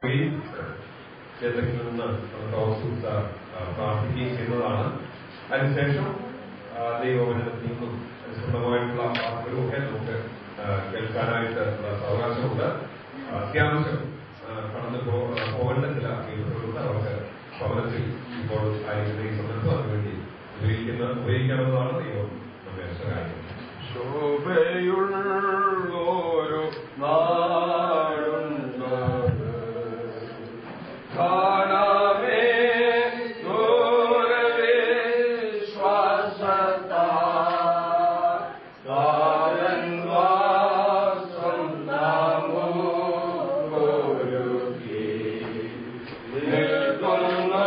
ക്ഷേത്രത്തിൽ നിന്ന് നമുക്ക് പ്രാർത്ഥിക്കുകയും ചെയ്യുന്നതാണ്. അതിനുശേഷം ദൈവവചനത്തിൽ നിന്നും അനുസൃതമായിട്ടുള്ള വാക്കുകളൊക്കെ നമുക്ക് കേൾക്കാനായിട്ട് അവകാശമുണ്ട്. അത്യാവശ്യം കടന്നു പോകേണ്ട ചില കേസുകളുണ്ട്. അവർക്ക് ഭവനത്തിൽ ഇപ്പോൾ ആയിരിക്കുന്ന ഈ സന്ദർഭം അതിനുവേണ്ടി ഉപയോഗിക്കാവുന്നതാണ്. ദൈവം നമ്മെ സഹായിക്കും. ശോഭയുള്ളോരു നാടുണ്ട് കാണാമേ ദൂരവേ ശ്വാസത്താരൻ വാസം നാമോരുക്കി നിൽക്കുന്നുണ്ടക്കനെ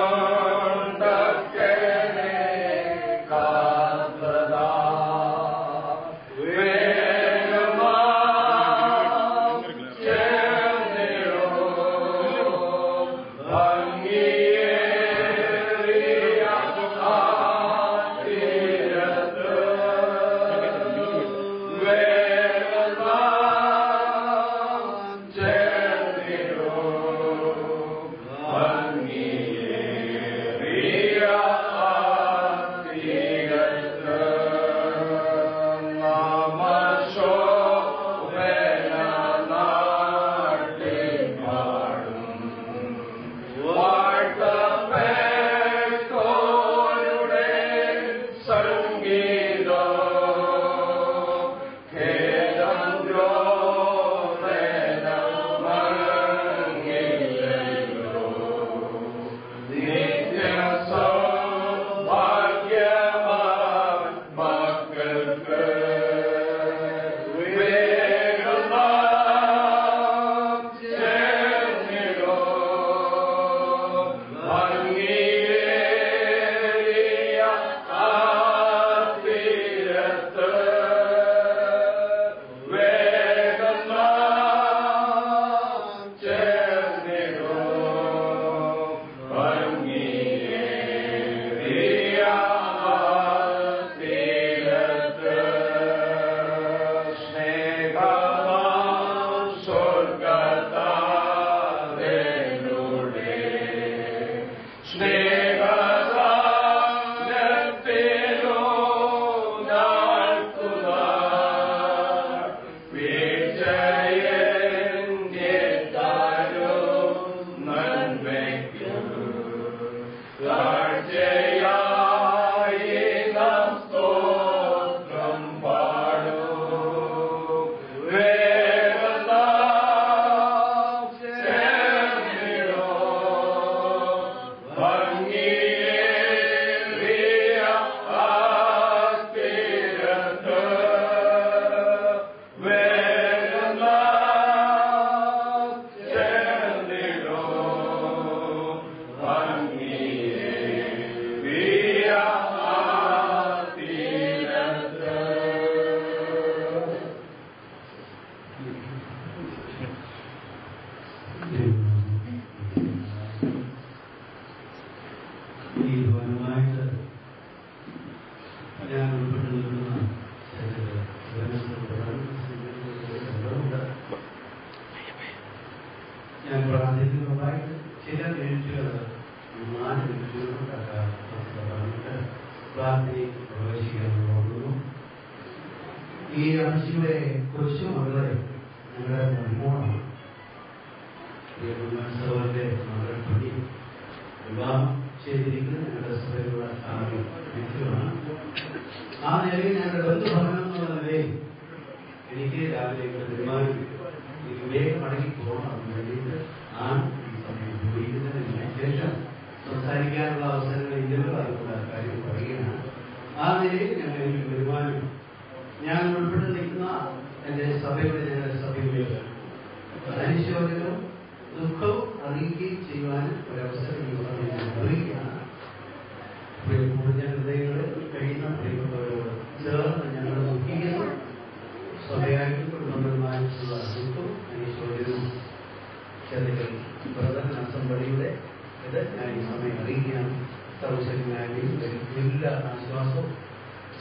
കാത്തതാ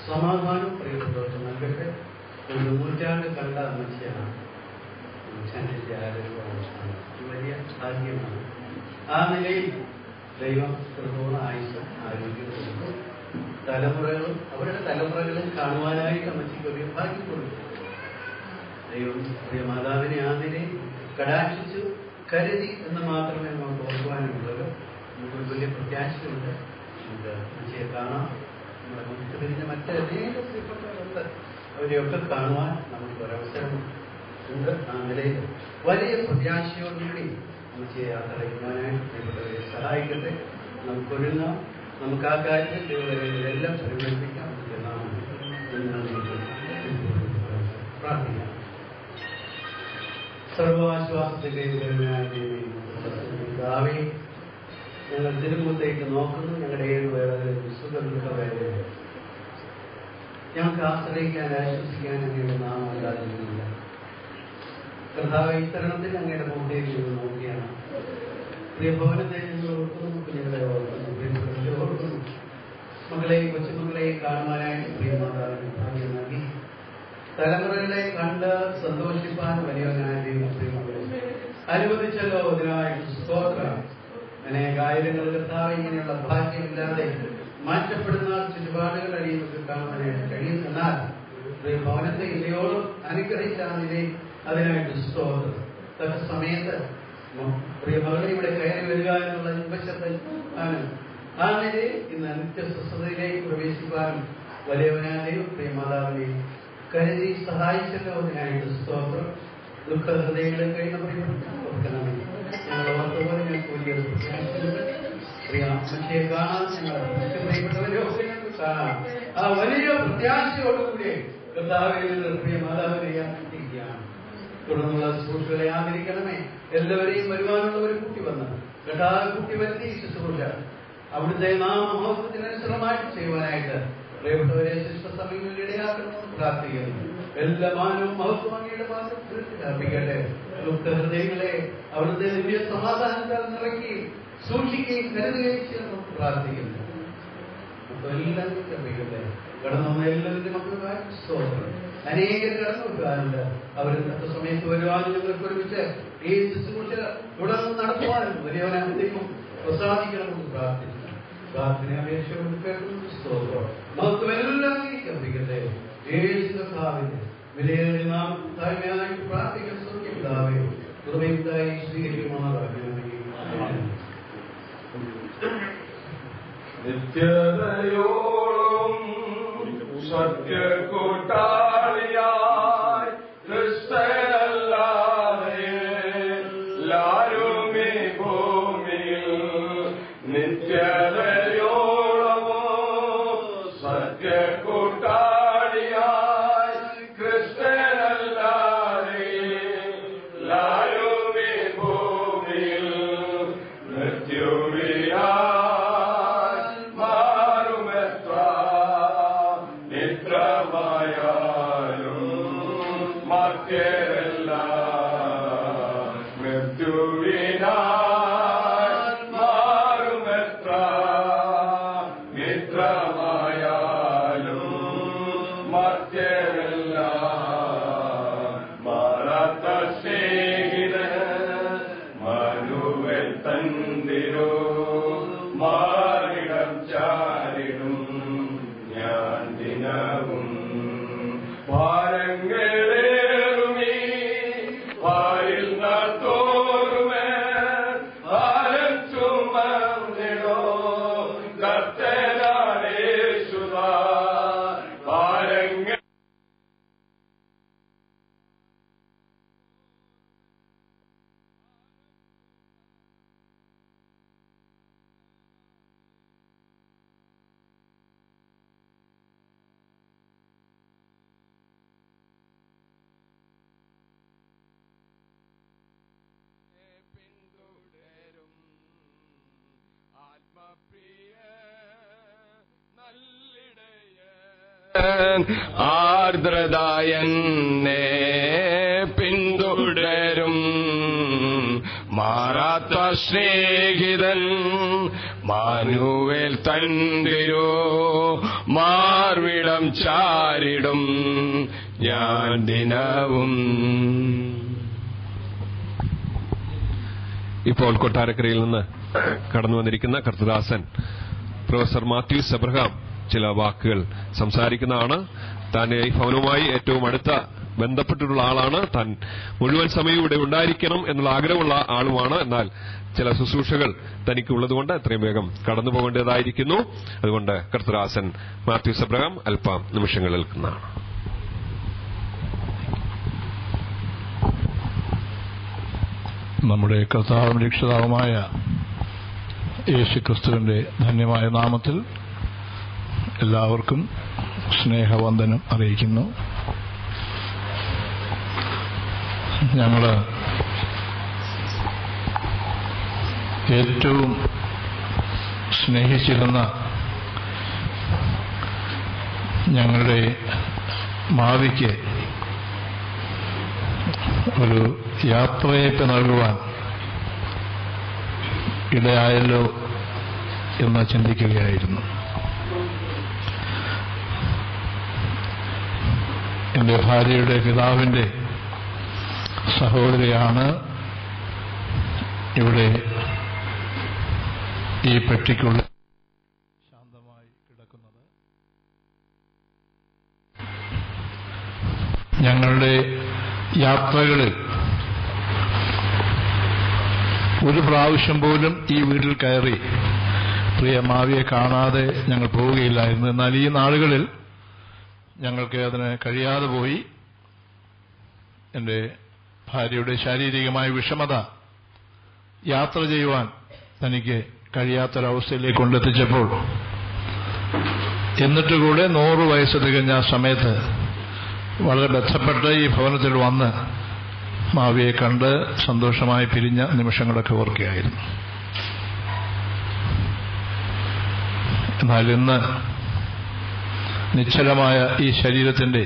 സമാധാനം പ്രിയപ്പെട്ടവർക്ക് നൽകട്ടെ. ഒരു നൂറ്റാണ്ട് കണ്ട മനുഷ്യനാണ്. വലിയ ഭാഗ്യമാണ്. ആ നിലയിൽ ദൈവം എത്രത്തോളം ആയുസ്സും ആരോഗ്യവും തലമുറകളും അവരുടെ തലമുറകളും കാണുവാനായിട്ട് അമ്മച്ചിക്ക് വലിയ ഭാഗ്യം കൊടുക്കും. ദൈവം പ്രിയ മാതാവിനെ ആ നിലയിൽ കടാക്ഷിച്ചു കരുതി എന്ന് മാത്രമേ നമുക്ക് ഓർക്കുവാനുള്ളത്. നമുക്കൊരു വലിയ പ്രത്യാശയുണ്ട്. നമുക്ക് അമ്മച്ചിയെ കാണാം. നമ്മുടെ മുന്നിൽ വരുന്ന മറ്റനേക പ്രിയപ്പെട്ടവരുണ്ട്. അവരെയൊക്കെ കാണുവാൻ നമുക്ക് ഒരവസരം ഉണ്ട്. ആ നിലയിൽ വലിയ പ്രത്യാശയോടുകൂടി അമ്മച്ചിയെ യാത്ര ചെയ്യുവാനായിട്ട് പ്രിയപ്പെട്ടവരെ സഹായിക്കട്ടെ. നമുക്കൊരുങ്ങാം. നമുക്ക് ആ കാര്യത്തിൽ ദൈവങ്ങളെല്ലാം പരിഗണിപ്പിക്കാം. പ്രാർത്ഥിക്കാം. സർവാശ്വാസത്തിന്റെ ദൈവമേ, ഞങ്ങൾ തിരുമുഖത്തേക്ക് നോക്കുന്നു. ഞങ്ങളുടെ ഏഴ് വേളകളിൽ സുഖദുഃഖവേദന ഞങ്ങൾക്ക് ആശ്രയിക്കാൻ ആശ്വസിക്കാൻ അങ്ങയുടെ നാമം അല്ലാതില്ല. കർത്താവ് ഈ തരണത്തിൽ അങ്ങയുടെ മുഖത്തേക്ക് നോക്കിയാണ് പ്രിയ ഭവനത്തെ ഞങ്ങൾ ഓർക്കുന്നു. കുഞ്ഞുങ്ങളെ ഓർക്കുന്നു. പ്രിയപ്പെട്ടവരെ ഓർക്കുന്നു. മക്കളെയും കൊച്ചുമക്കളെയും കാണുവാനായിട്ട് പ്രിയ മാതാവിന് ഭാഗ്യം നൽകി തലമുറകളെ കണ്ട് സന്തോഷിപ്പാൻ വലിയവനായ പ്രിയമക്കളെ അനുവദിച്ചല്ലോ. അതിനായിട്ട് സ്തോത്രം. അനേകായിരങ്ങൾ കർത്താവ് ഇങ്ങനെയുള്ള ഭാഗ്യമില്ലാതെ മാറ്റപ്പെടുന്ന ചുറ്റുപാടുകൾ അടിയൊക്കെ കാണുവാനായിട്ട് കഴിയുമെന്നാൽ പ്രിയ ഭവനത്തെ ഇതയോടും അനുഗ്രഹിച്ചാൽ അതിനായിട്ട് സ്തോത്രം. തക്ക സമയത്ത് പ്രിയ മകളെ ഇവിടെ കയറി വരിക എന്നുള്ള ഇമ്പശത്തിൽ ആണ്. ആ നിലയിൽ ഇന്ന് നിത്യസ്വസ്ഥതയിലേക്ക് പ്രവേശിക്കാനും വലിയവനായ പ്രിയ മാതാവിനെ കരുതി സഹായിച്ചല്ലോ. അതിനായിട്ട് സ്തോത്രം. ദുഃഖ ഹൃദയങ്ങളിൽ കഴിയുന്ന പ്രിയപ്പെട്ടവർക്ക് ഞങ്ങൾ ഓർത്തുപോലെ ഞങ്ങൾക്ക് വലിയ പ്രിയ അമ്മച്ചിയെ കാണാൻ ഞങ്ങൾ പ്രിയപ്പെട്ടവരെയൊക്കെ ഞങ്ങൾക്ക് കാണാം. ആ വലിയ പ്രത്യാശയോടുകൂടി കർത്താവിൽ പ്രിയ മാതാവിനെ യാത്രയാണ്. തുടർന്നുള്ള ശുശ്രൂഷകളെ ആദരിക്കണമേ. എല്ലാവരെയും വരുവാനുള്ളവർ കൂട്ടി വന്ന് കർത്താവ് കൂട്ടി വരുത്തി ശുശ്രൂഷ അവിടുത്തെ നാമമഹത്വത്തിനനുസൃതമായിട്ട് ചെയ്യുവാനായിട്ട് പ്രിയപ്പെട്ടവരെ ശിഷ്ട സമയങ്ങളിൽ ഇടയാക്കണമെന്ന് പ്രാർത്ഥിക്കുന്നു. എല്ലാ മാനവും മഹത്വം അങ്ങയുടെ പാത്രത്തിൽ അർപ്പിക്കട്ടെ. ഹൃദയങ്ങളെ അവിടുത്തെ ദിവ്യ സമാധാനത്താൽ നിറയ്ക്കുകയും സൂക്ഷിക്കുകയും കരുതുകയും ചെയ്യുമെന്ന് പ്രാർത്ഥിക്കുന്നു. അപ്പൊ എല്ലാവരും അർപ്പിക്കട്ടെ. കടന്നു വന്ന എല്ലാവരുടെ മക്കൾക്കായിട്ട് സ്തോത്രം. അനേകം കടന്നു വെക്കാറുണ്ട്. അവർ തക്ക സമയത്ത് വരുവാനും ഞങ്ങൾക്ക് ഒരുമിച്ച് ഈ ശുശ്രൂഷ തുടർന്ന് നടത്തുവാനും വലിയവനായ ദൈവം പ്രസാദിക്കണമെന്ന് പ്രാർത്ഥിക്കുന്നു. പ്രാർത്ഥന അപേക്ഷയോട് കേൾക്കുന്നു. സ്തോത്രം. നമുക്ക് എല്ലാം അർപ്പിക്കട്ടെ. യേശുവിന്റെ വിലയേറിയ നാം താഴ്മയായിട്ട് പ്രാർത്ഥിക്കാൻ ശ്രമിക്കുന്നതാവേ കൃപയുണ്ടായി സ്വീകരിക്കുമാറാകണമേ. നിത്യതയോളം സത്യകൂട്ടാളിയായി ക്രിസ്തനല്ലാതെ എല്ലാരും ഈ ഭൂമിയിൽ നിത്യതയോളമോ സത്യകൂട്ടാളിയായി ക്രിസ്തനല്ലാതെ എല്ലാരും ഈ ഭൂമിയിൽ മൃത്യുവിനാ ആർദ്രതായെന്നെ പിന്തുടരും മാറാത്ത സ്നേഹിതൻ മാനുവേൽ തന്തിരോ മാർവിടം ചാരിടും ഞാൻ ദിനവും ഇപ്പോൾ കൊട്ടാരക്കരയിൽ നിന്ന് കടന്നു വന്നിരിക്കുന്ന കർത്തദാസൻ പ്രൊഫസർ മാത്യൂസ് എബ്രഹാം ചില വാക്കുകൾ സംസാരിക്കുന്നതാണ്. താൻ ഈ ഭവനവുമായി ഏറ്റവും അടുത്ത ബന്ധപ്പെട്ടിട്ടുള്ള ആളാണ്. താൻ മുഴുവൻ സമയം ഇവിടെ ഉണ്ടായിരിക്കണം എന്നുള്ള ആഗ്രഹമുള്ള ആളുമാണ്. എന്നാൽ ചില ശുശ്രൂഷകൾ തനിക്കുള്ളതുകൊണ്ട് എത്രയും വേഗം കടന്നു പോകേണ്ടതായിരിക്കുന്നു. അതുകൊണ്ട് കർത്തദാസൻ മാത്യൂസ് എബ്രഹാം അല്പം നിമിഷങ്ങൾ നിൽക്കുന്നതാണ്. നമ്മുടെ കർത്താവും രക്ഷിതാവുമായ യേശുക്രിസ്തുവിന്റെ ധന്യമായ നാമത്തിൽ എല്ലാവർക്കും സ്നേഹവന്ദനം അറിയിക്കുന്നു. ഞങ്ങൾ ഏറ്റവും സ്നേഹിച്ചിരുന്ന ഞങ്ങളുടെ മാവിക്ക് ഒരു യാത്രയയപ്പ് നൽകുവാൻ ഇടയായല്ലോ എന്ന് ചിന്തിക്കുകയായിരുന്നു. എന്റെ ഭാര്യയുടെ പിതാവിന്റെ സഹോദരിയാണ് ഇവിടെ ഈ പെട്ടിക്കുള്ളിൽ ശാന്തമായി കിടക്കുന്നത്. ഞങ്ങളുടെ യാത്രകളിൽ ഒരു പ്രാവശ്യം പോലും ഈ വീട്ടിൽ കയറി പ്രിയ മാവിയെ കാണാതെ ഞങ്ങൾ പോവുകയില്ലായിരുന്നു. എന്നാൽ ഈ നാളുകളിൽ ഞങ്ങൾക്ക് അതിന് കഴിയാതെ പോയി. എന്റെ ഭാര്യയുടെ ശാരീരികമായ വിഷമത യാത്ര ചെയ്യുവാൻ തനിക്ക് കഴിയാത്തൊരവസ്ഥയിലേക്ക് കൊണ്ടെത്തിച്ചപ്പോൾ എന്നിട്ടുകൂടെ 100 വയസ്സ് തികഞ്ഞ സമയത്ത് വളരെ ബന്ധപ്പെട്ട് ഈ ഭവനത്തിൽ വന്ന് മാവിയെ കണ്ട് സന്തോഷമായി പിരിഞ്ഞ നിമിഷങ്ങളൊക്കെ ഓർക്കുകയായിരുന്നു. എന്നാൽ ഇന്ന് നിശ്ചലമായ ഈ ശരീരത്തിന്റെ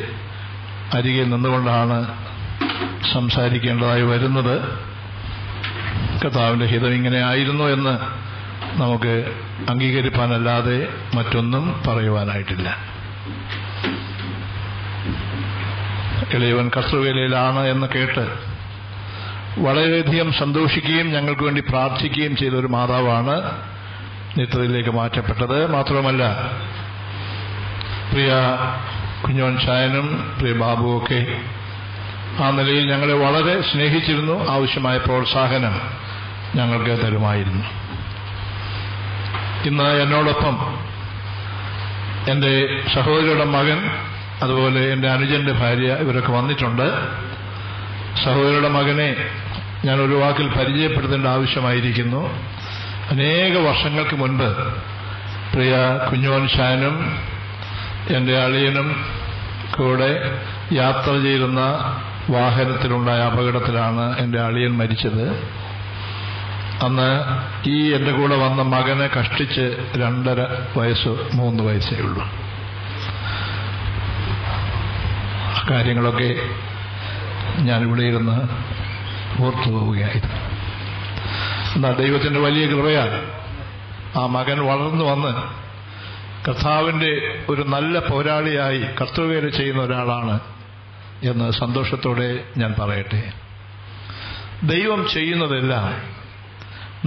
അരികിൽ നിന്നുകൊണ്ടാണ് സംസാരിക്കേണ്ടതായി വരുന്നത്. കർത്താവിന്റെ ഹിതം ഇങ്ങനെ ആയിരുന്നു എന്ന് നമുക്ക് അംഗീകരിക്കാനല്ലാതെ മറ്റൊന്നും പറയുവാനായിട്ടില്ല. ഇളയവൻ കർത്തൃവേലയിലാണ് എന്ന് കേട്ട് വളരെയധികം സന്തോഷിക്കുകയും ഞങ്ങൾക്ക് വേണ്ടി പ്രാർത്ഥിക്കുകയും ചെയ്ത ഒരു മാതാവാണ് നിത്യതയിലേക്ക് മാറ്റപ്പെട്ടത്. മാത്രമല്ല പ്രിയ കുഞ്ഞോൻ ചായനും പ്രിയ ബാബുവൊക്കെ ആ നിലയിൽ ഞങ്ങളെ വളരെ സ്നേഹിച്ചിരുന്നു. ആവശ്യമായ പ്രോത്സാഹനം ഞങ്ങൾക്ക് തരുമായിരുന്നു. ഇന്ന് എന്നോടൊപ്പം എന്റെ സഹോദരിയുടെ മകൻ, അതുപോലെ എന്റെ അനുജന്റെ ഭാര്യ, ഇവരൊക്കെ വന്നിട്ടുണ്ട്. സഹോദരിയുടെ മകനെ ഞാൻ ഒരു വാക്കിൽ പരിചയപ്പെടുത്തേണ്ട ആവശ്യമായിരിക്കുന്നു. അനേക വർഷങ്ങൾക്ക് മുൻപ് പ്രിയ കുഞ്ഞോൻ ഷാനും എന്റെ അളിയനും കൂടെ യാത്ര ചെയ്യുന്ന വാഹനത്തിലുണ്ടായ അപകടത്തിലാണ് എന്റെ അളിയൻ മരിച്ചത്. അന്ന് ഈ എന്റെ കൂടെ വന്ന മകനെ കഷ്ടിച്ച് 2.5 വയസ്സോ 3 വയസ്സേ ഉള്ളൂ. ആ കാര്യങ്ങളൊക്കെ ഞാനിവിടെ ഇരുന്ന് ഓർത്തു പോവുകയായിരുന്നു. എന്നാൽ ദൈവത്തിന്റെ വലിയ കൃപയാൽ ആ മകൻ വളർന്നു വന്ന് കർത്താവിന്റെ ഒരു നല്ല പോരാളിയായി കർത്തൃവേല ചെയ്യുന്ന ഒരാളാണ് എന്ന് സന്തോഷത്തോടെ ഞാൻ പറയട്ടെ. ദൈവം ചെയ്യുന്നതെല്ലാം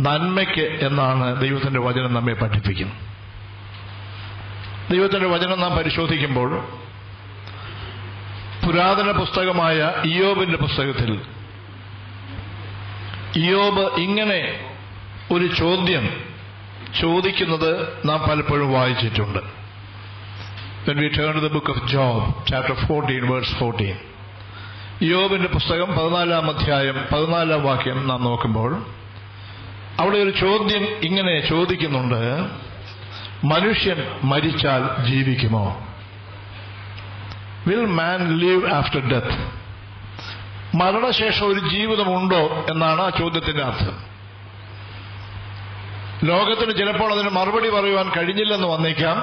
നന്മയ്ക്ക് എന്നാണ് ദൈവത്തിന്റെ വചനം നമ്മെ പഠിപ്പിക്കുന്നത്. ദൈവത്തിന്റെ വചനം നാം പരിശോധിക്കുമ്പോൾ പുരാതന പുസ്തകമായ ഇയ്യോബിന്റെ പുസ്തകത്തിൽ ഇയ്യോബ് ഇങ്ങനെ ഒരു ചോദ്യം ചോദിക്കുന്നത് നാം പലപ്പോഴും വായിച്ചിട്ടുണ്ട്. When we turn to the book of Job, chapter 14, verse 14, ഇയ്യോബിന്റെ പുസ്തകം 14-ാം അധ്യായം 14-ാം വാക്യം നാം നോക്കുമ്പോൾ അവിടെ ഒരു ചോദ്യം ഇങ്ങനെ ചോദിക്കുന്നുണ്ട്: മനുഷ്യൻ മരിച്ചാൽ ജീവിക്കുമോ? Will man live after death? മരണശേഷം ഒരു ജീവിതമുണ്ടോ എന്നാണ് ആ ചോദ്യത്തിന്റെ അർത്ഥം. ലോകത്തിന് ചിലപ്പോൾ അതിന് മറുപടി പറയുവാൻ കഴിഞ്ഞില്ലെന്ന് വന്നേക്കാം.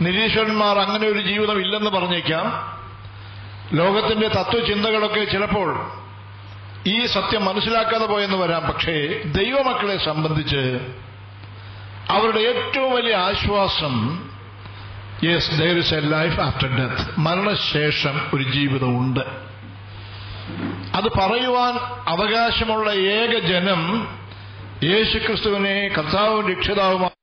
നിരീശ്വരന്മാർ അങ്ങനെ ഒരു ജീവിതം ഇല്ലെന്ന് പറഞ്ഞേക്കാം. ലോകത്തിന്റെ തത്വചിന്തകളൊക്കെ ചിലപ്പോൾ ഈ സത്യം മനസ്സിലാക്കാതെ പോയെന്ന് വരാം. പക്ഷേ ദൈവമക്കളെ സംബന്ധിച്ച് അവരുടെ ഏറ്റവും വലിയ ആശ്വാസം, yes, there is a life after death. മരണശേഷം ഒരു ജീവിതമുണ്ട്. അത് പറയുവാൻ അവകാശമുള്ള ഏക ജനം യേശുക്രിസ്തുവിനെ കർത്താവും രക്ഷിതാവുമായി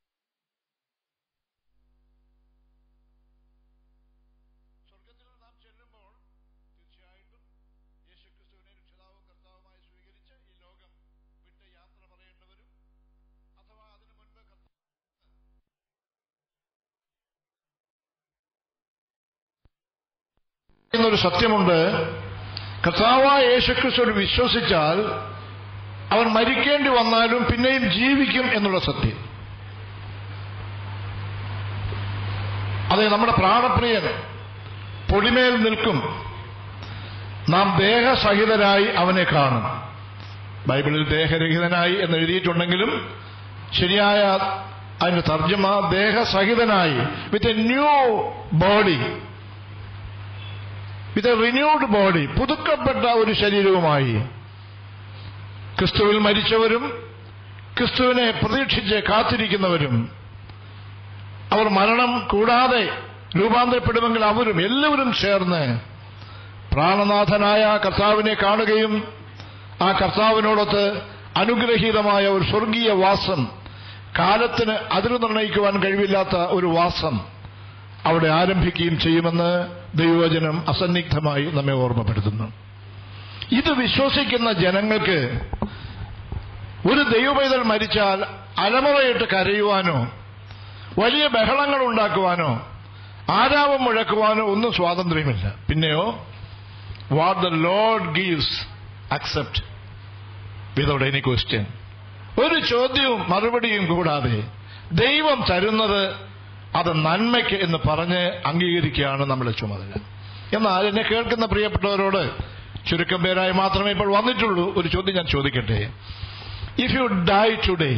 ഒരു സത്യമുണ്ട്. കർത്താവായ യേശുക്രിസ്തുവിൽ വിശ്വസിച്ചാൽ അവൻ മരിക്കേണ്ടി വന്നാലും പിന്നെയും ജീവിക്കും എന്നുള്ള സത്യം. അതെ, നമ്മുടെ പ്രാണപ്രിയൻ പൊടിമേൽ നിൽക്കും, നാം ദേഹസഹിതരായി അവനെ കാണും. ബൈബിളിൽ ദേഹരഹിതനായി എന്ന് എഴുതിയിട്ടുണ്ടെങ്കിലും ശരിയായ അതിന്റെ തർജ്ജമ ദേഹസഹിതനായി, with a new body, with a renewed body, പുതുക്കപ്പെട്ട ഒരു ശരീരവുമായി. ക്രിസ്തുവിൽ മരിച്ചവരും ക്രിസ്തുവിനെ പ്രതീക്ഷിച്ച് കാത്തിരിക്കുന്നവരും അവർ മരണം കൂടാതെ രൂപാന്തരപ്പെടുമെങ്കിൽ അവരും എല്ലാവരും ചേർന്ന് പ്രാണനാഥനായ കർത്താവിനെ കാണുകയും ആ കർത്താവിനോടൊത്ത് അനുഗ്രഹീതമായ ഒരു സ്വർഗീയ വാസം, കാലത്തിന് അതിരു നിർണയിക്കുവാൻ കഴിവില്ലാത്ത ഒരു വാസം അവിടെ ആരംഭിക്കുകയും ചെയ്യുമെന്ന് ദൈവവചനം അസന്നിഗ്ധമായി നമ്മെ ഓർമ്മപ്പെടുത്തുന്നു. ഇത് വിശ്വസിക്കുന്ന ജനങ്ങൾക്ക് ഒരു ദൈവപൈതൽ മരിച്ചാൽ അലമുറയിട്ട് കരയുവാനോ വലിയ ബഹളങ്ങൾ ഉണ്ടാക്കുവാനോ ആരാവം മുഴക്കുവാനോ ഒന്നും സ്വാതന്ത്ര്യമില്ല. പിന്നെയോ what the Lord gives accept without any question, ഒരു ചോദ്യവും മറുപടിയും കൂടാതെ ദൈവം തരുന്നത് അത് നന്മയ്ക്ക് എന്ന് പറഞ്ഞ് അംഗീകരിക്കുകയാണ് നമ്മുടെ ചുമതല. എന്നാൽ എന്നെ കേൾക്കുന്ന പ്രിയപ്പെട്ടവരോട്, ചുരുക്കം പേരായി മാത്രമേ ഇപ്പോൾ വന്നിട്ടുള്ളൂ, ഒരു ചോദ്യം ഞാൻ ചോദിക്കട്ടെ. ഇഫ് യു ഡൈ ടുഡേ,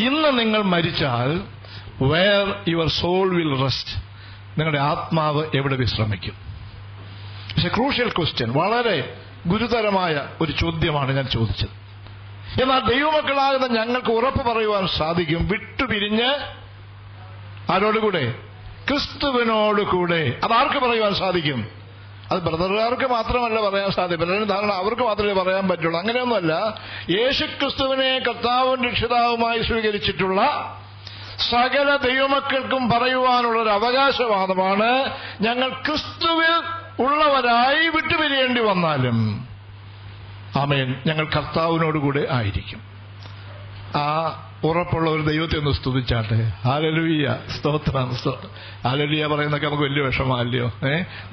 ഇന്ന് നിങ്ങൾ മരിച്ചാൽ, where your soul will rest, നിങ്ങളുടെ ആത്മാവ് എവിടെ വിശ്രമിക്കും? It's a crucial question. വളരെ ഗുരുതരമായ ഒരു ചോദ്യമാണ് ഞാൻ ചോദിച്ചത്. എന്നാൽ ദൈവമക്കളാകുന്ന ഞങ്ങൾക്ക് ഉറപ്പ് പറയുവാൻ സാധിക്കും, വിട്ടുപിരിഞ്ഞ് ആരോടുകൂടെ? ക്രിസ്തുവിനോടുകൂടെ. അതാർക്ക് പറയുവാൻ സാധിക്കും? അത് ബ്രദറുകാർക്ക് മാത്രമല്ല പറയാൻ സാധിക്കും. ബ്രദറിന് ധാരണ അവർക്ക് മാത്രമേ പറയാൻ പറ്റുള്ളൂ. അങ്ങനെയൊന്നുമല്ല. യേശുക്രിസ്തുവിനെ കർത്താവും രക്ഷിതാവുമായി സ്വീകരിച്ചിട്ടുള്ള സകല ദൈവമക്കൾക്കും പറയുവാനുള്ളൊരു അവകാശവാദമാണ്, ഞങ്ങൾ ക്രിസ്തുവിൽ ഉള്ളവരായി വിട്ടുപിരിയേണ്ടി വന്നാലും ആമേൻ, ഞങ്ങൾ കർത്താവിനോടുകൂടെ ആയിരിക്കും. ആ ഉറപ്പുള്ള ഒരു ദൈവത്തെ ഒന്ന് സ്തുതിച്ചാട്ടെ. ഹല്ലേലൂയ, സ്തോത്രം. ഹല്ലേലൂയ പറയുന്നൊക്കെ നമുക്ക് വലിയ വിഷമല്ലയോ?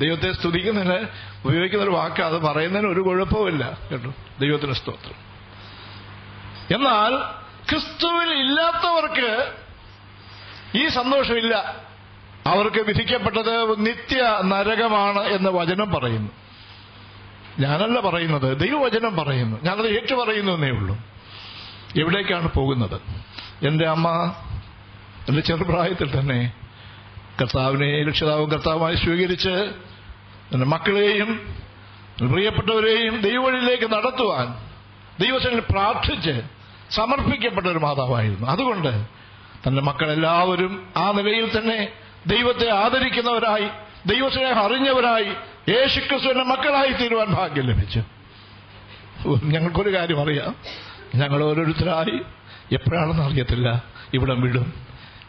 ദൈവത്തെ സ്തുതിക്കുന്നതിന് ഉപയോഗിക്കുന്ന ഒരു വാക്ക്, അത് പറയുന്നതിന് ഒരു കുഴപ്പമില്ല കേട്ടോ. ദൈവത്തിന് സ്തോത്രം. എന്നാൽ ക്രിസ്തുവിൽ ഇല്ലാത്തവർക്ക് ഈ സന്തോഷമില്ല. അവർക്ക് വിധിക്കപ്പെട്ടത് നിത്യ നരകമാണ് എന്ന് വചനം പറയുന്നു. ഞാനല്ല പറയുന്നത്, ദൈവവചനം പറയുന്നു. ഞാനത് ഏറ്റു പറയുന്നു എന്നേ ഉള്ളൂ. എവിടേക്കാണ് പോകുന്നത്? എൻ്റെ അമ്മ എൻ്റെ ചെറുപ്രായത്തിൽ തന്നെ കർത്താവിനെ രക്ഷിതാവും കർത്താവുമായി സ്വീകരിച്ച് എൻ്റെ മക്കളെയും പ്രിയപ്പെട്ടവരെയും ദൈവവഴിയിലേക്ക് നടത്തുവാൻ ദൈവത്തിൽ പ്രാർത്ഥിച്ച് സമർപ്പിക്കപ്പെട്ട ഒരു മാതാവായിരുന്നു. അതുകൊണ്ട് തന്റെ മക്കളെല്ലാവരും ആ നിലയിൽ തന്നെ ദൈവത്തെ ആദരിക്കുന്നവരായി, ദൈവസ്നേഹം അറിഞ്ഞവരായി, യേശുക്രിസ്തുവിന്റെ മക്കളായി തീരുവാൻ ഭാഗ്യം ലഭിച്ചു. ഞങ്ങൾക്കൊരു കാര്യം അറിയാം, ഞങ്ങൾ ഓരോരുത്തരായി എപ്പോഴാണെന്ന് അറിയത്തില്ല ഇവിടം വിടും.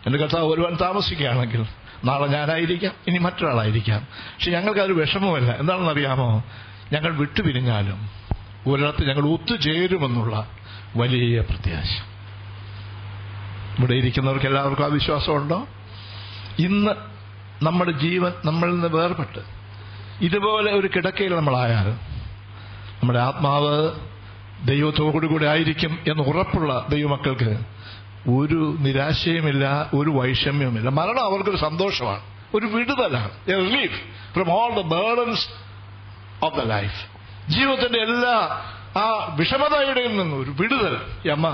എൻ്റെ കർത്താവ് വരുവാൻ താമസിക്കുകയാണെങ്കിൽ നാളെ ഞാനായിരിക്കാം, ഇനി മറ്റൊരാളായിരിക്കാം. പക്ഷെ ഞങ്ങൾക്കതൊരു വിഷമമല്ല. എന്താണെന്നറിയാമോ? ഞങ്ങൾ വിട്ടുപിരിഞ്ഞാലും ഒരിടത്ത് ഞങ്ങൾ ഒത്തുചേരുമെന്നുള്ള വലിയ പ്രത്യാശ. ഇവിടെ ഇരിക്കുന്നവർക്ക് എല്ലാവർക്കും ആ വിശ്വാസമുണ്ടോ? ഇന്ന് നമ്മുടെ ജീവൻ നമ്മളിൽ നിന്ന് വേർപെട്ട് ഇതുപോലെ ഒരു കിടക്കയിൽ നമ്മളായാൽ നമ്മുടെ ആത്മാവ് ദൈവത്തോടുകൂടി ആയിരിക്കും എന്ന് ഉറപ്പുള്ള ദൈവമക്കൾക്ക് ഒരു നിരാശയുമില്ല, ഒരു വൈഷമ്യവുമില്ല. മരണം അവർക്കൊരു സന്തോഷമാണ്, ഒരു വിടുതലാണ്. A relief from all the burdens of the life. ജീവിതത്തിന്റെ എല്ലാ ആ വിഷമതയുടെയിൽ നിന്ന് ഒരു വിടുതൽ. അമ്മ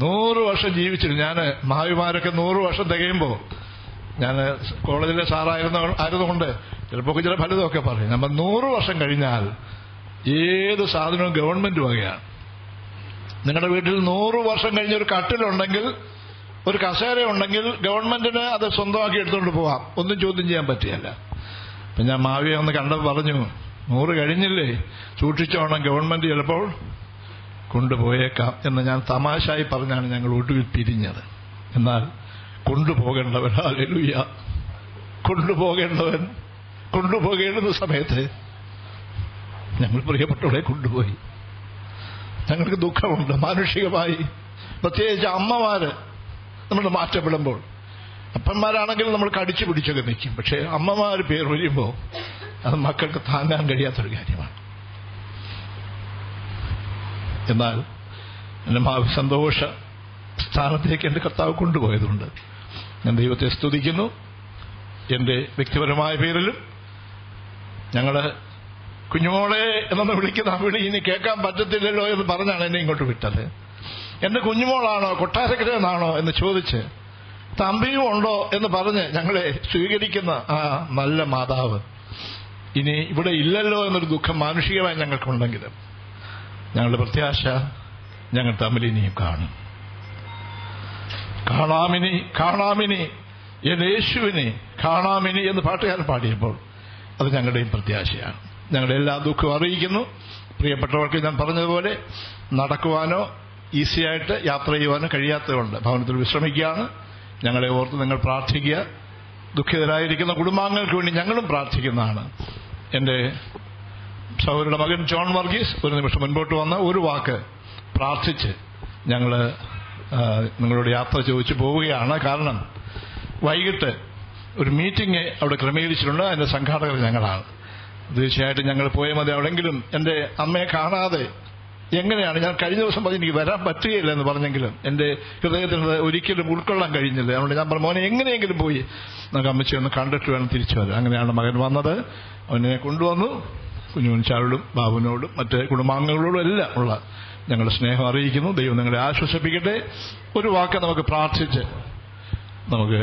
100 വർഷം ജീവിച്ചിരുന്നു. ഞാൻ മഹാവിമാരൊക്കെ 100 വർഷം തികയുമ്പോൾ, ഞാൻ കോളേജിലെ സാറായിരുന്നതുകൊണ്ട് ചിലപ്പോൾ ചില ഫലിതമൊക്കെ പറയും. നമ്മൾ 100 വർഷം കഴിഞ്ഞാൽ ഏത് സാധനവും ഗവൺമെന്റ് വകയാണ്. നിങ്ങളുടെ വീട്ടിൽ 100 വർഷം കഴിഞ്ഞൊരു കട്ടിലുണ്ടെങ്കിൽ, ഒരു കസേര ഉണ്ടെങ്കിൽ ഗവൺമെന്റിന് അത് സ്വന്തമാക്കി എടുത്തുകൊണ്ട് പോവാം, ഒന്നും ചോദ്യം ചെയ്യാൻ പറ്റിയല്ല. അപ്പം ഞാൻ മാവിയെ ഒന്ന് കണ്ടപ്പോൾ പറഞ്ഞു, 100 കഴിഞ്ഞില്ലേ, സൂക്ഷിച്ചോണം, ഗവൺമെന്റ് ചിലപ്പോൾ കൊണ്ടുപോയേക്കാം എന്ന് ഞാൻ തമാശയായി പറഞ്ഞാണ് ഞങ്ങൾ ഒടുവിൽ പിരിഞ്ഞത്. എന്നാൽ കൊണ്ടുപോകേണ്ടവൻ, ഹല്ലേലൂയ, കൊണ്ടുപോകേണ്ടുന്ന സമയത്ത് ഞങ്ങൾ പ്രിയപ്പെട്ടവരെ കൊണ്ടുപോയി. ഞങ്ങൾക്ക് ദുഃഖമുണ്ട് മാനുഷികമായി, പ്രത്യേകിച്ച് അമ്മമാര് നമ്മൾ മാറ്റപ്പെടുമ്പോൾ. അപ്പന്മാരാണെങ്കിൽ നമ്മൾ കടിച്ചു പിടിച്ചൊക്കെ നിൽക്കും, പക്ഷേ അമ്മമാര് പേർ വരുമ്പോൾ അത് മക്കൾക്ക് താങ്ങാൻ കഴിയാത്തൊരു കാര്യമാണ്. എന്നാൽ എന്റെ സന്തോഷ സ്ഥാനത്തേക്ക് എന്റെ കർത്താവ് കൊണ്ടുപോയതുകൊണ്ട് ഞാൻ ദൈവത്തെ സ്തുതിക്കുന്നു. എന്റെ വ്യക്തിപരമായ പേരിലും ഞങ്ങള് കുഞ്ഞുമോളെ എന്നൊന്ന് വിളിക്കുന്ന വിളി ഇനി കേൾക്കാൻ പറ്റത്തില്ലല്ലോ എന്ന് പറഞ്ഞാണ് എന്നെ ഇങ്ങോട്ട് വിട്ടത്. എന്റെ കുഞ്ഞുമോളാണോ കൊട്ടാരക്കരയെന്നാണോ എന്ന് ചോദിച്ച് തമ്പിയും ഉണ്ടോ എന്ന് പറഞ്ഞ് ഞങ്ങളെ സ്വീകരിക്കുന്ന ആ നല്ല മാതാവ് ഇനി ഇവിടെ ഇല്ലല്ലോ എന്നൊരു ദുഃഖം മാനുഷികമായി ഞങ്ങൾക്കുണ്ടെങ്കിലും ഞങ്ങളുടെ പ്രത്യാശ ഞങ്ങൾ തമ്മിൽ ഇനിയും കാണും. കാണാമിനി എന്റെ യേശുവിനെ കാണാമിനി എന്ന് പാട്ടുകാരൻ പാടിയപ്പോൾ അത് ഞങ്ങളുടെയും പ്രത്യാശയാണ്. ഞങ്ങളുടെ എല്ലാ ദുഃഖവും അറിയിക്കുന്നു. പ്രിയപ്പെട്ടവർക്ക് ഞാൻ പറഞ്ഞതുപോലെ നടക്കുവാനോ ഈസിയായിട്ട് യാത്ര ചെയ്യുവാനോ കഴിയാത്തതുകൊണ്ട് ഭവനത്തിൽ വിശ്രമിക്കുകയാണ്. ഞങ്ങളെ ഓർത്ത് നിങ്ങൾ പ്രാർത്ഥിക്കുക. ദുഃഖിതരായിരിക്കുന്ന കുടുംബാംഗങ്ങൾക്ക് വേണ്ടി ഞങ്ങളും പ്രാർത്ഥിക്കുന്നതാണ്. എന്റെ സഹോദരിയുടെ മകൻ ജോൺ വർഗീസ് ഒരു നിമിഷം മുൻപോട്ട് വന്ന് ഒരു വാക്ക് പ്രാർത്ഥിച്ച് ഞങ്ങൾ നിങ്ങളോട് യാത്ര ചോദിച്ചു പോവുകയാണ്. കാരണം വൈകിട്ട് ഒരു മീറ്റിംഗ് അവിടെ ക്രമീകരിച്ചിട്ടുണ്ട്. അതിന്റെ സംഘാടകർ ഞങ്ങളാണ്. തീർച്ചയായിട്ടും ഞങ്ങൾ പോയ മതി. അവിടെങ്കിലും എന്റെ അമ്മയെ കാണാതെ എങ്ങനെയാണ്, ഞാൻ കഴിഞ്ഞ ദിവസം പറഞ്ഞ് എനിക്ക് വരാൻ പറ്റുകയില്ല എന്ന് പറഞ്ഞെങ്കിലും എന്റെ ഹൃദയത്തിന് ഒരിക്കലും ഉൾക്കൊള്ളാൻ കഴിഞ്ഞില്ല. അതുകൊണ്ട് ഞാൻ പറഞ്ഞു, മോനെ എങ്ങനെയെങ്കിലും പോയി നമുക്ക് അമ്മച്ചി ഒന്ന് കണ്ടിട്ട് വേണം തിരിച്ചു വരാൻ. അങ്ങനെയാണ് മകൻ വന്നത്. അവനെ കൊണ്ടുവന്നു. കുഞ്ഞുമൻചാരോടും ബാബുവിനോടും മറ്റ് കുടുംബാംഗങ്ങളോടും എല്ലാം ഉള്ള ഞങ്ങളുടെ സ്നേഹം അറിയിക്കുന്നു. ദൈവം നിങ്ങളെ ആശ്വസിപ്പിക്കട്ടെ. ഒരു വാക്ക് നമുക്ക് പ്രാർത്ഥിച്ച് നമുക്ക്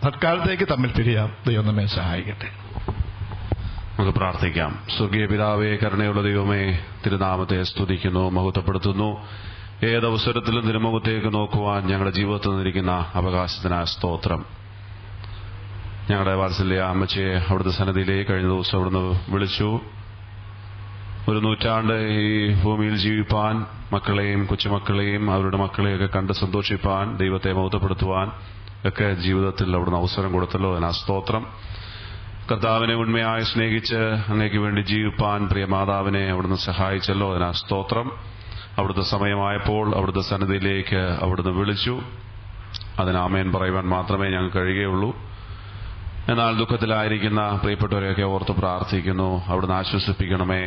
തൽക്കാലത്തേക്ക് തമ്മിൽ പിരിയാം. ദൈവം നമ്മെ സഹായിക്കട്ടെ. നമുക്ക് പ്രാർത്ഥിക്കാം. സ്വർഗീയ പിതാവേ, കരുണയുള്ള ദൈവമേ, തിരുനാമത്തെ സ്തുതിക്കുന്നു, മഹത്വപ്പെടുത്തുന്നു. ഏതവസരത്തിലും തിരുമുഖത്തേക്ക് നോക്കുവാൻ ഞങ്ങളുടെ ജീവിതത്തിൽ നിന്നിരിക്കുന്ന അവകാശത്തിനായ സ്തോത്രം. ഞങ്ങളുടെ വാത്സല്യ അമ്മച്ചയെ അവിടുത്തെ സന്നിധിയിലേക്ക് കഴിഞ്ഞ ദിവസം അവിടുന്ന് വിളിച്ചു. ഒരു നൂറ്റാണ്ട് ഈ ഭൂമിയിൽ ജീവിപ്പാൻ, മക്കളെയും കൊച്ചുമക്കളെയും അവരുടെ മക്കളെയൊക്കെ കണ്ട് സന്തോഷിപ്പാൻ, ദൈവത്തെ മഹത്വപ്പെടുത്തുവാൻ ഒക്കെ ജീവിതത്തിൽ അവിടുന്ന് അവസരം കൊടുത്തല്ലോ. അതിനാ സ്തോത്രം. കർത്താവിനെ ഉണ്മയായി സ്നേഹിച്ച് അങ്ങേക്ക് വേണ്ടി ജീവിപ്പാൻ പ്രിയ മാതാവിനെ അവിടുന്ന് സഹായിച്ചല്ലോ. അതിനാ സ്തോത്രം. അവിടുത്തെ സമയമായപ്പോൾ അവിടുത്തെ സന്നിധിയിലേക്ക് അവിടുന്ന് വിളിച്ചു. അതിന് ആമേൻ പറയുവാൻ മാത്രമേ ഞങ്ങൾക്ക് കഴിയുകയുള്ളൂ. എന്നാൽ ദുഃഖത്തിലായിരിക്കുന്ന പ്രിയപ്പെട്ടവരെയൊക്കെ ഓർത്ത് പ്രാർത്ഥിക്കുന്നു. അവിടുന്ന് ആശ്വസിപ്പിക്കണമേ.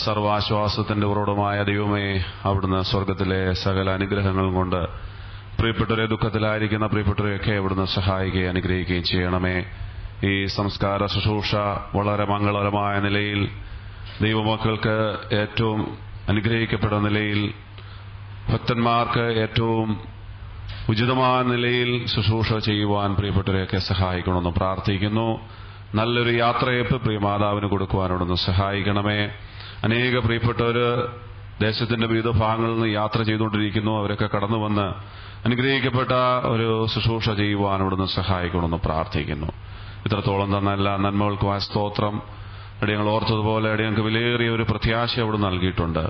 സർവാശ്വാസത്തിന്റെ ഉറവിടമായ ദൈവമേ, അവിടുന്ന് സ്വർഗത്തിലെ സകല അനുഗ്രഹങ്ങളും കൊണ്ട് പ്രിയപ്പെട്ടവരെ, ദുഃഖത്തിലായിരിക്കുന്ന പ്രിയപ്പെട്ടവരെയൊക്കെ അവിടുന്ന് സഹായിക്കുകയും അനുഗ്രഹിക്കുകയും ചെയ്യണമേ. ഈ സംസ്കാര ശുശ്രൂഷ വളരെ മംഗളകരമായ നിലയിൽ ദൈവമക്കൾക്ക് ഏറ്റവും അനുഗ്രഹിക്കപ്പെടുന്ന നിലയിൽ, ഭക്തന്മാർക്ക് ഏറ്റവും ഉചിതമായ നിലയിൽ ശുശ്രൂഷ ചെയ്യുവാൻ പ്രിയപ്പെട്ടവരെയൊക്കെ സഹായിക്കണമെന്ന് പ്രാർത്ഥിക്കുന്നു. നല്ലൊരു യാത്രയപ്പ് പ്രിയ മാതാവിന് കൊടുക്കുവാനോടൊന്ന് സഹായിക്കണമേ. അനേക പ്രിയപ്പെട്ടവര് ദേശത്തിന്റെ വിവിധ ഭാഗങ്ങളിൽ നിന്ന് യാത്ര ചെയ്തുകൊണ്ടിരിക്കുന്നു. അവരൊക്കെ കടന്നു വന്ന് അനുഗ്രഹിക്കപ്പെട്ട ഒരു ശുശ്രൂഷ ചെയ്യുവാൻ അവിടുന്ന് സഹായിക്കണമെന്ന് പ്രാർത്ഥിക്കുന്നു. ഇത്രത്തോളം തന്ന എല്ലാ നന്മകൾക്കും ആ സ്തോത്രം. അടിയങ്ങൾ ഓർത്തതുപോലെ അടിയങ്ങൾക്ക് വിലയേറിയ ഒരു പ്രത്യാശ അവിടെ നൽകിയിട്ടുണ്ട്.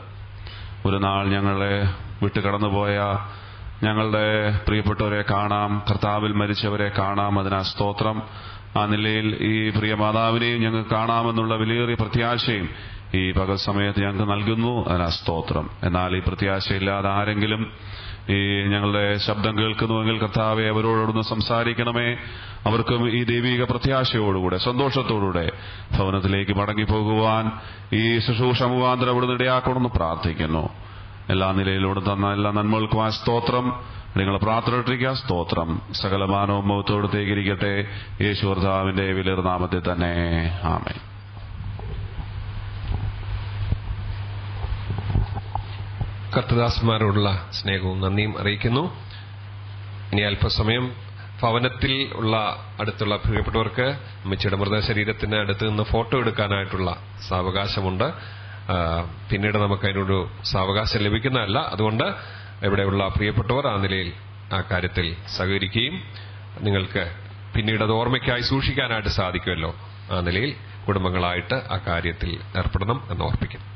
ഒരു നാൾ ഞങ്ങളെ വിട്ട് കടന്നുപോയ ഞങ്ങളുടെ പ്രിയപ്പെട്ടവരെ കാണാം, കർത്താവിൽ മരിച്ചവരെ കാണാം. അതിനാ സ്തോത്രം. ആ നിലയിൽ ഈ പ്രിയ മാതാവിനെയും ഞങ്ങൾക്ക് കാണാമെന്നുള്ള വിലയേറിയ പ്രത്യാശയും ഈ പകൽ സമയത്ത് ഞങ്ങൾക്ക് നൽകുന്നു. അതിനാ സ്തോത്രം. എന്നാൽ ഈ പ്രത്യാശയില്ലാതെ ആരെങ്കിലും ഈ ഞങ്ങളുടെ ശബ്ദം കേൾക്കുന്നുവെങ്കിൽ കർത്താവെ അവരോടൊന്ന് സംസാരിക്കണമേ. അവർക്കും ഈ ദൈവിക പ്രത്യാശയോടുകൂടെ സന്തോഷത്തോടുകൂടെ ഭവനത്തിലേക്ക് മടങ്ങിപ്പോകുവാൻ ഈ ശുശ്രൂഷ മുഖാന്തരം അവിടുന്ന് ഇടയാക്കണമെന്ന് പ്രാർത്ഥിക്കുന്നു. എല്ലാ നിലയിലൂടെ തന്ന എല്ലാ നന്മകൾക്കും ആ സ്തോത്രം. നിങ്ങളെ പ്രാർത്ഥനയിട്ടിരിക്കുക. സ്തോത്രം. സകലമാനവും മുഖത്തോടത്തേക്ക് ഇരിക്കട്ടെ. യേശു കർത്താവിന്റെ വിലയേറിയ നാമത്തിൽ തന്നെ. ആമേൻ. കർത്തദാസന്മാരോടുള്ള സ്നേഹവും നന്ദിയും അറിയിക്കുന്നു. ഇനി അല്പസമയം ഭവനത്തിൽ ഉള്ള അടുത്തുള്ള പ്രിയപ്പെട്ടവർക്ക് അമ്മച്ചിയുടെ മൃതശരീരത്തിന് അടുത്ത് നിന്ന് ഫോട്ടോ എടുക്കാനായിട്ടുള്ള സാവകാശമുണ്ട്. പിന്നീട് നമുക്ക് അതിനൊരു സാവകാശം ലഭിക്കുന്നതല്ല. അതുകൊണ്ട് ഇവിടെയുള്ള പ്രിയപ്പെട്ടവർ ആ നിലയിൽ ആ കാര്യത്തിൽ സഹകരിക്കുകയും നിങ്ങൾക്ക് പിന്നീട് അത് ഓർമ്മയ്ക്കായി സൂക്ഷിക്കാനായിട്ട് സാധിക്കുമല്ലോ. ആ നിലയിൽ കുടുംബങ്ങളായിട്ട് ആ കാര്യത്തിൽ ഏർപ്പെടണം എന്ന് ഓർപ്പിക്കുന്നു.